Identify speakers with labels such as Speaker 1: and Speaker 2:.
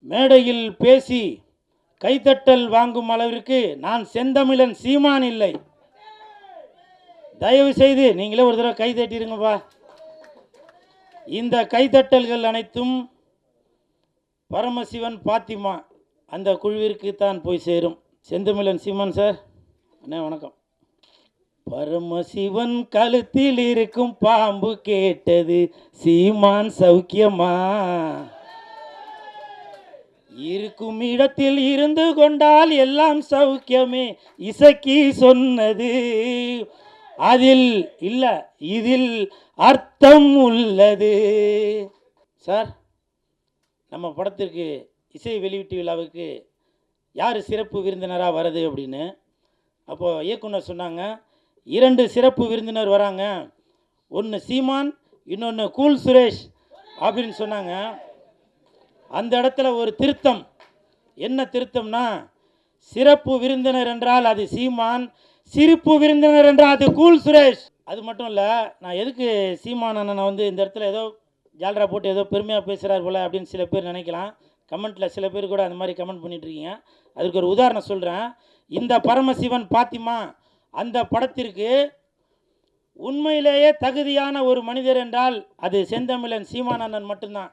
Speaker 1: மேடையில் பேசி கைத்தட்டல் வாங்கும் அளவிற்கு நான் செந்தமிழன் சீமான் இல்லை. தயவு செய்து நீங்களே ஒரு தடவை கை தட்டிடுங்கப்பா. இந்த கைத்தட்டல்கள் அனைத்தும் பரமசிவன் பாத்திமா அந்த குழுவிற்கு தான் போய் சேரும். செந்தமிழன் சீமான் சார், அண்ணே வணக்கம். பரமசிவன் கழுத்தில் இருக்கும் பாம்பு கேட்டது சீமான் சௌக்கியமா, இருக்கும் இடத்தில் இருந்து கொண்டால் எல்லாம் சௌக்கியமே இசக்கி சொன்னது. அதில் இல்ல, இதில் அர்த்தம் உள்ளது. சார், நம்ம படத்திற்கு இசை வெளியீட்டு விழாவுக்கு யார் சிறப்பு விருந்தினராக வருது அப்படின்னு அப்போது இயக்குனர் சொன்னாங்க, 2 சிறப்பு விருந்தினர் வராங்க, ஒன்று சீமான், இன்னொன்று கூல் சுரேஷ் அப்படின்னு சொன்னாங்க. அந்த இடத்துல ஒரு திருத்தம். என்ன திருத்தம்னா, சிறப்பு விருந்தினர் என்றால் அது சீமான், சிரிப்பு விருந்தினர் என்றால் அது கூல் சுரேஷ். அது மட்டும் இல்லை, நான் எதுக்கு சீமான் அண்ணனை இந்த இடத்துல ஏதோ ஜால்ரா போட்டு ஏதோ பெருமையாக பேசுகிறார் போல் அப்படின்னு சில பேர் நினைக்கலாம். கமெண்ட்டில் சில பேர் கூட அந்த மாதிரி கமெண்ட் பண்ணிகிட்ருக்கீங்க. அதுக்கு ஒரு உதாரணம் சொல்கிறேன். இந்த பரமசிவன் பாத்திமா அந்த படத்திற்கு உண்மையிலேயே தகுதியான ஒரு மனிதர் என்றால் அது செந்தமிழன் சீமான் அண்ணன் மட்டும்தான்.